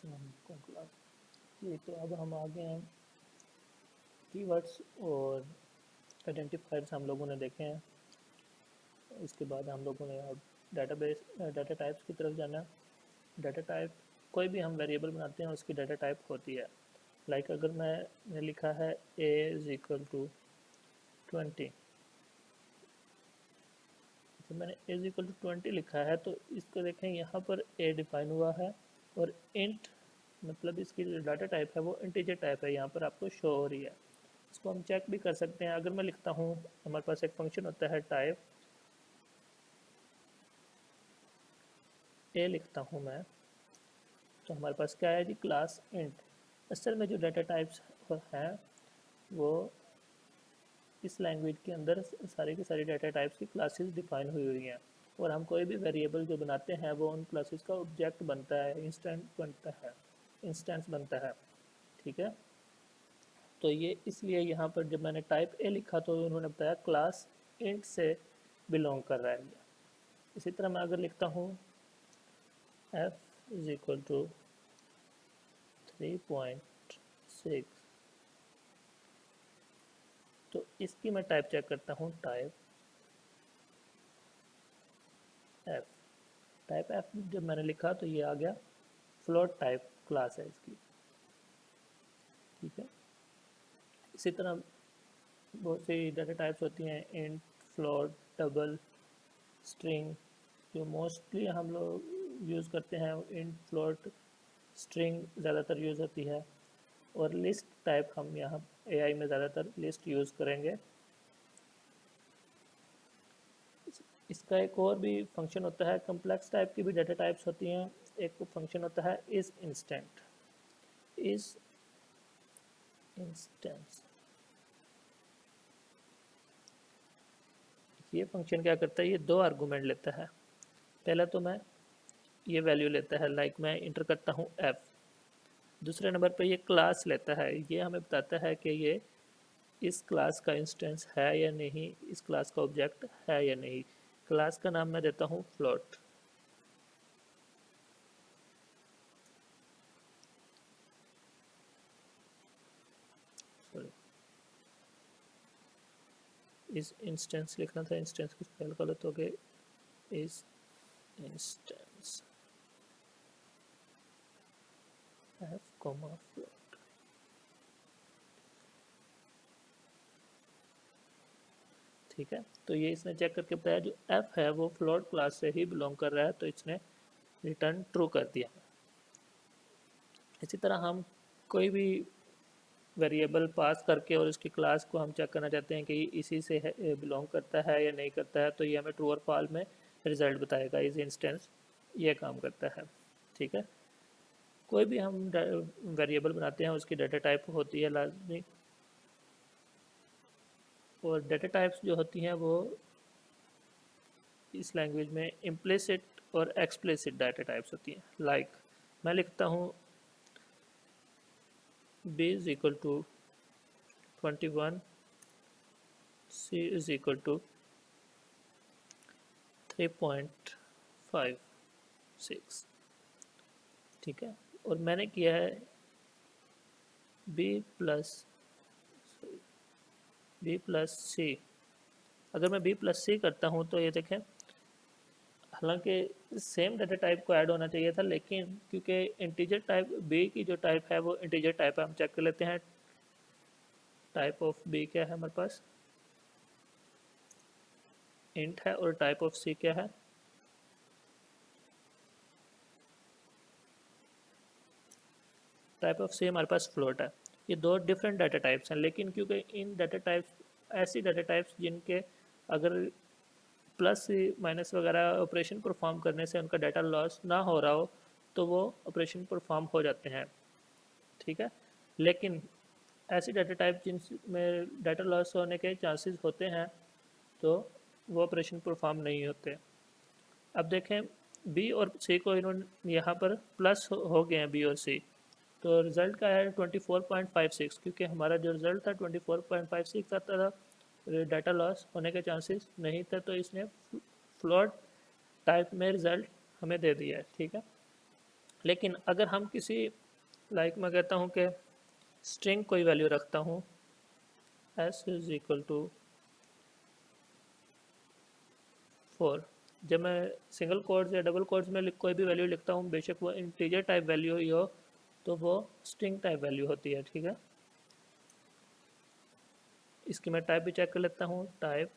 Class जी। तो अब हम आगे हैं कीवर्ड्स और आइडेंटिफायर्स हम लोगों ने देखे हैं। इसके बाद हम लोगों ने अब डाटा टाइप्स की तरफ जाना है। डाटा टाइप कोई भी हम वेरिएबल बनाते हैं उसकी डाटा टाइप होती है। लाइक अगर मैंने लिखा है a इज इक्वल टू 20, जब मैंने a इज इक्वल टू 20 लिखा है तो इसको देखें यहाँ पर a डिफाइन हुआ है और इंट मतलब इसकी जो डाटा टाइप है वो इंटीजर टाइप है, यहाँ पर आपको शो हो रही है। इसको हम चेक भी कर सकते हैं। अगर मैं लिखता हूँ, हमारे पास एक फंक्शन होता है टाइप a लिखता हूँ मैं, तो हमारे पास क्या है जी, क्लास इंट। असल में जो डाटा टाइप्स हैं वो इस लैंग्वेज के अंदर सारी की सारी डाटा टाइप्स की क्लासेस डिफाइन हुई हुई हैं, और हम कोई भी वेरिएबल जो बनाते हैं वो उन क्लासेस का ऑब्जेक्ट बनता है, इंस्टेंस बनता है। ठीक है, तो ये इसलिए यहाँ पर जब मैंने टाइप ए लिखा तो उन्होंने बताया क्लास इंट से बिलोंग कर रहा है ये। इसी तरह मैं अगर लिखता हूँ f इज इक्वल टू 3.6, तो इसकी मैं टाइप चेक करता हूँ, टाइप एफ जब मैंने लिखा तो ये आ गया फ्लोट टाइप क्लास है इसकी। ठीक है, इसी तरह बहुत सी डाटा टाइप्स होती हैं, इंट, फ्लोट, डबल, स्ट्रिंग। जो मोस्टली हम लोग यूज़ करते हैं इंट, फ्लोट, स्ट्रिंग ज़्यादातर यूज़ होती है, और लिस्ट टाइप हम यहाँ एआई में ज़्यादातर लिस्ट यूज़ करेंगे। इसका एक और भी फंक्शन होता है, कम्प्लेक्स टाइप की भी डाटा टाइप्स होती हैं। एक फंक्शन होता है इज इंस्टेंस। ये फंक्शन क्या करता है, ये दो आर्गूमेंट लेता है। पहला तो मैं ये वैल्यू लेता है, लाइक मैं इंटर करता हूँ f। दूसरे नंबर पे ये क्लास लेता है, ये हमें बताता है कि ये इस क्लास का इंस्टेंस है या नहीं, इस क्लास का ऑब्जेक्ट है या नहीं। क्लास का नाम मैं देता हूँ फ्लोट। सॉरी, इस इंस्टेंस लिखना था, इंस्टेंस की स्पेल गलत हो गए, इस इंस्टेंस f कॉमा फ्लोट। ठीक है, तो ये इसने चेक करके बताया जो f है वो फ्लोट क्लास से ही बिलोंग कर रहा है, तो इसने रिटर्न ट्रू कर दिया। इसी तरह हम कोई भी वेरिएबल पास करके और उसकी क्लास को हम चेक करना चाहते हैं कि इसी से बिलोंग करता है या नहीं करता है, तो ये हमें ट्रू और फॉल्स में रिजल्ट बताएगा। इस इंस्टेंस ये काम करता है। ठीक है, कोई भी हम वेरिएबल बनाते हैं उसकी डाटा टाइप होती है लाजमी, और डाटा टाइप्स जो होती हैं वो इस लैंग्वेज में इम्प्लिसिट और एक्सप्लिसिट डाटा टाइप्स होती हैं। लाइक मैं लिखता हूँ b is equal to 21, c is equal to 3.56। ठीक है, और मैंने किया है बी प्लस सी। अगर मैं बी प्लस सी करता हूँ तो ये देखें, हालांकि सेम डाटा टाइप को ऐड होना चाहिए था, लेकिन क्योंकि इंटीजर टाइप बी की जो टाइप है वो इंटीजर टाइप है, हम चेक कर लेते हैं टाइप ऑफ बी क्या है हमारे पास, इंट है, और टाइप ऑफ सी क्या है, टाइप ऑफ सी हमारे पास फ्लोट है। ये दो डिफरेंट डाटा टाइप्स हैं, लेकिन क्योंकि इन डाटा टाइप्स ऐसी डाटा टाइप्स जिनके अगर प्लस माइनस वगैरह ऑपरेशन परफॉर्म करने से उनका डाटा लॉस ना हो रहा हो तो वो ऑपरेशन परफॉर्म हो जाते हैं। ठीक है, लेकिन ऐसी डाटा टाइप जिनमें डाटा लॉस होने के चांसेस होते हैं तो वो ऑपरेशन परफॉर्म नहीं होते। अब देखें बी और सी को इन्होंने यहाँ पर प्लस हो गए हैं बी और सी, तो रिज़ल्ट का है 24.56, क्योंकि हमारा जो रिज़ल्ट था 24.56 आता था, डाटा लॉस होने के चांसेस नहीं थे, तो इसने फ्लोट टाइप में रिज़ल्ट हमें दे दिया है। ठीक है, लेकिन अगर हम किसी लाइक मैं कहता हूँ कि स्ट्रिंग कोई वैल्यू रखता हूँ s इज इक्वल टू 4, जब मैं सिंगल कोट्स या डबल कोट्स में कोई भी वैल्यू लिखता हूँ, बेशक वो इंटीजर टाइप वैल्यू ही हो, तो वो स्ट्रिंग टाइप वैल्यू होती है। ठीक है, इसकी मैं टाइप भी चेक कर लेता हूँ, टाइप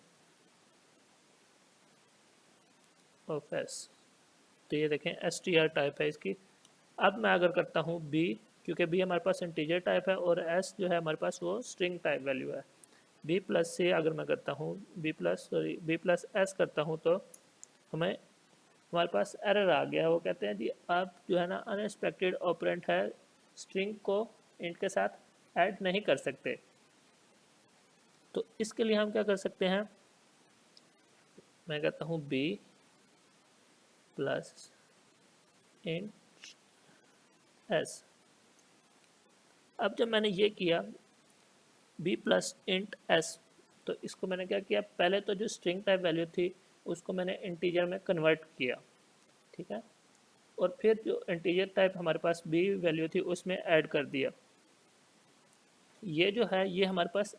ऑफ एस, तो ये देखें str टाइप है इसकी। अब मैं अगर करता हूँ b, क्योंकि b हमारे पास इंटीजर टाइप है और s जो है हमारे पास वो स्ट्रिंग टाइप वैल्यू है। b प्लस से अगर मैं करता हूँ b प्लस s करता हूँ, तो हमें हमारे पास एरर आ गया। वो कहते हैं जी आप जो है ना अनएक्सपेक्टेड ऑपरेंट है, स्ट्रिंग को इंट के साथ ऐड नहीं कर सकते। तो इसके लिए हम क्या कर सकते हैं, मैं कहता हूँ b प्लस इंट s। अब जब मैंने ये किया b प्लस इंट s, तो इसको मैंने क्या किया, पहले तो जो स्ट्रिंग टाइप वैल्यू थी उसको मैंने इंटीजर में कन्वर्ट किया। ठीक है, और फिर जो इंटीजर टाइप हमारे पास b वैल्यू थी उसमें ऐड कर दिया। ये जो है ये हमारे पास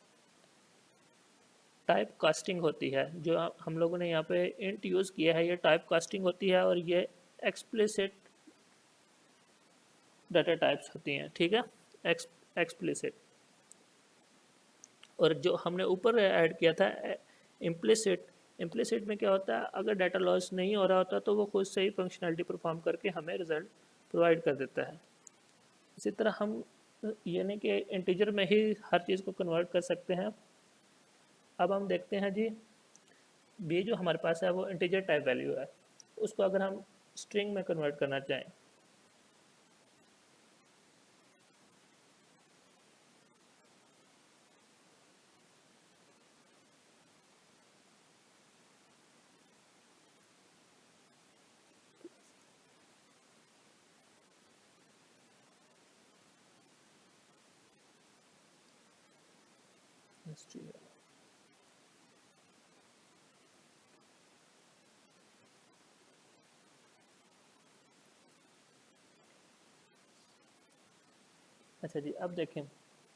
टाइप कास्टिंग होती है, जो हम लोगों ने यहाँ पे इंट यूज़ किया है, ये टाइप कास्टिंग होती है और ये एक्सप्लिसिट डाटा टाइप्स होती हैं। ठीक है, एक्सप्लिसिट। और जो हमने ऊपर ऐड किया था इम्प्लिसिट, इम्प्लिसिट में क्या होता है, अगर डाटा लॉस नहीं हो रहा होता तो वो खुद से ही फंक्शनैलिटी परफॉर्म करके हमें रिजल्ट प्रोवाइड कर देता है। इसी तरह हम ये नहीं कि इंटीजर में ही हर चीज़ को कन्वर्ट कर सकते हैं। अब हम देखते हैं जी बी जो हमारे पास है वो इंटीजर टाइप वैल्यू है, उसको अगर हम स्ट्रिंग में कन्वर्ट करना चाहें, अच्छा जी अब देखें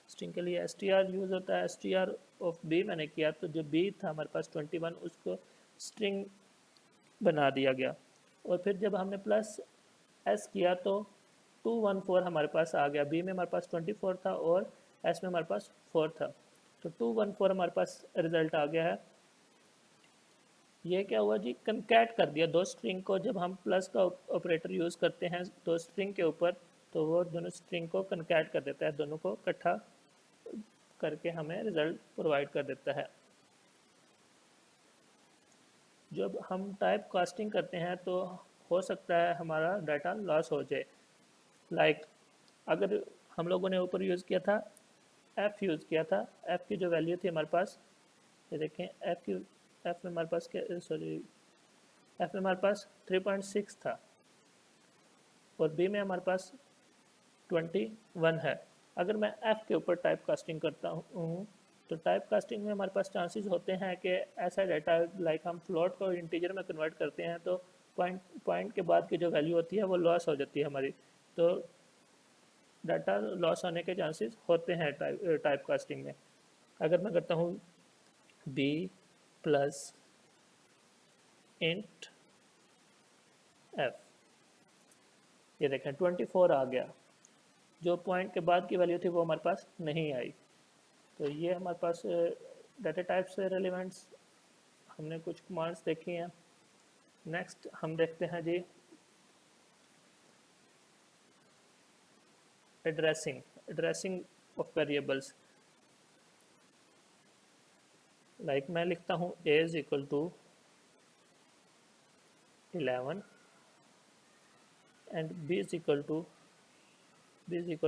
स्ट्रिंग के लिए एस टी आर यूज़ होता है। S T R of b मैंने किया तो जो बी था हमारे पास 21 उसको स्ट्रिंग बना दिया गया। और फिर जब हमने प्लस एस किया तो 214 हमारे पास आ गया। बी में हमारे पास 24 था और एस में हमारे पास 4 था, तो 214 हमारे पास रिजल्ट आ गया है। ये क्या हुआ जी, कनकैट कर दिया दो स्ट्रिंग को। जब हम प्लस का ऑपरेटर यूज़ करते हैं दो स्ट्रिंग के ऊपर, तो वो दोनों स्ट्रिंग को कनकैट कर देता है, दोनों को इकट्ठा करके हमें रिजल्ट प्रोवाइड कर देता है। जब हम टाइप कास्टिंग करते हैं तो हो सकता है हमारा डाटा लॉस हो जाए। लाइक अगर हम लोगों ने ऊपर यूज़ किया था एफ़ यूज़ किया था, एफ़ की जो वैल्यू थी हमारे पास, ये देखें एफ़ में हमारे पास क्या, सॉरी एफ़ में हमारे पास 3.6 था और बी में हमारे पास 21 है। अगर मैं एफ़ के ऊपर टाइप कास्टिंग करता हूँ तो टाइप कास्टिंग में हमारे पास चांसेस होते हैं कि ऐसा डाटा लाइक हम फ्लोट को इंटीजर में कन्वर्ट करते हैं तो पॉइंट के बाद की जो वैल्यू होती है वो लॉस हो जाती है हमारी, तो डाटा लॉस होने के चांसेस होते हैं टाइप कास्टिंग में। अगर मैं करता हूँ बी प्लस इंट एफ, ये देखें 24 आ गया, जो पॉइंट के बाद की वैल्यू थी वो हमारे पास नहीं आई। तो ये हमारे पास डाटा टाइप से रेलिवेंट्स हमने कुछ कमांड्स देखी हैं। नेक्स्ट हम देखते हैं जी एड्रेसिंग ऑफ वेरिएबल्स। लाइक मैं लिखता हूँ a is equal to 11 and b is equal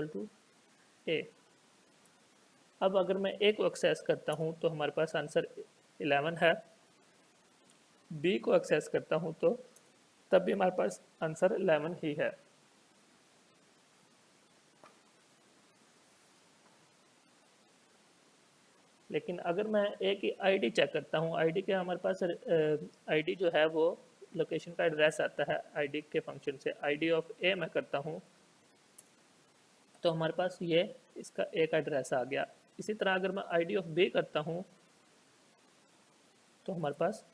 to a। अब अगर मैं a को एक्सेस करता हूँ तो हमारे पास आंसर 11 है, b को एक्सेस करता हूँ तो तब भी हमारे पास आंसर 11 ही है। लेकिन अगर मैं ए की आईडी चेक करता हूँ, आईडी के हमारे पास आईडी जो है वो लोकेशन का एड्रेस आता है आईडी के फंक्शन से, आईडी ऑफ ए मैं करता हूँ तो हमारे पास ये इसका एक एड्रेस आ गया। इसी तरह अगर मैं आईडी ऑफ बी करता हूँ तो हमारे पास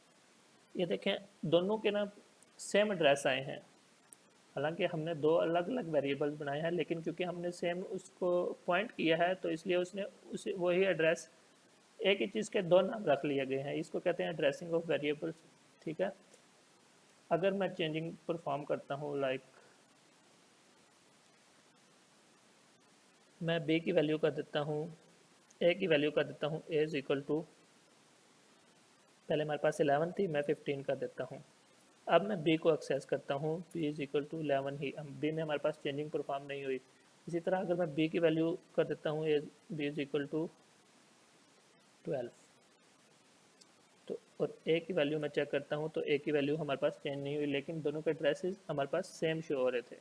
ये देखें दोनों के ना सेम एड्रेस आए हैं। हालांकि हमने दो अलग अलग वेरिएबल्स बनाए हैं, लेकिन क्योंकि हमने सेम उसको पॉइंट किया है तो इसलिए उसने उसे वही एड्रेस, एक ही चीज़ के दो नाम रख लिए गए हैं। इसको कहते हैं एड्रेसिंग ऑफ वेरिएबल्स। ठीक है, अगर मैं चेंजिंग परफॉर्म करता हूँ, लाइक मैं बी की वैल्यू कर देता हूँ, ए की वैल्यू कर देता हूँ ए इज इक्वल टू, पहले हमारे पास 11 थी, मैं 15 कर देता हूँ। अब मैं बी को एक्सेस करता हूँ, बी इज इक्वल टू 11 ही, बी में हमारे पास चेंजिंग परफॉर्म नहीं हुई। इसी तरह अगर मैं बी की वैल्यू कर देता हूँ बी इज इक्वल टू 12, तो और ए की वैल्यू मैं चेक करता हूँ तो ए की वैल्यू हमारे पास चेंज नहीं हुई, लेकिन दोनों के एड्रेसेस हमारे पास सेम शो हो रहे थे।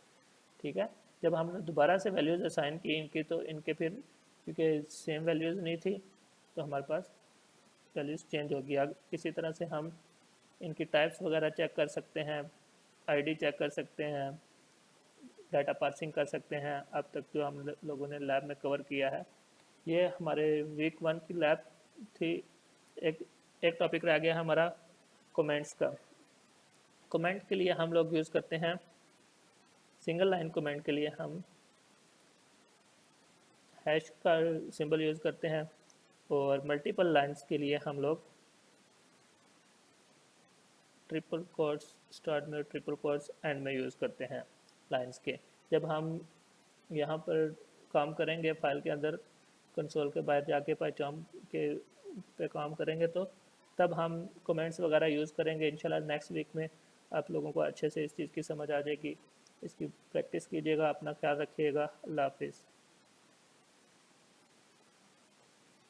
ठीक है, जब हमने दोबारा से वैल्यूज़ असाइन की इनकी तो इनके फिर क्योंकि सेम वैल्यूज़ नहीं थी तो हमारे पास वैल्यूज़ चेंज हो गया। इसी तरह से हम इनकी टाइप्स वगैरह चेक कर सकते हैं, आईडी चेक कर सकते हैं, डाटा पार्सिंग कर सकते हैं। अब तक जो हम लोगों ने लैब में कवर किया है, ये हमारे वीक 1 की लैब थी। एक एक टॉपिक रह गया हमारा कमेंट्स का। कमेंट के लिए हम लोग यूज़ करते हैं, सिंगल लाइन कमेंट के लिए हम हैश का सिंबल यूज़ करते हैं, और मल्टीपल लाइंस के लिए हम लोग ट्रिपल कोट्स स्टार्ट में, ट्रिपल कोट्स एंड में यूज़ करते हैं लाइंस के। जब हम यहाँ पर काम करेंगे फाइल के अंदर, कंसोल के बाहर जाके पाइथन के पे काम करेंगे तो तब हम कमेंट्स वगैरह यूज़ करेंगे। इंशाल्लाह नेक्स्ट वीक में आप लोगों को अच्छे से इस चीज़ की समझ आ जाएगी। इसकी प्रैक्टिस कीजिएगा, अपना ख्याल रखिएगा। अल्लाह हाफिज़।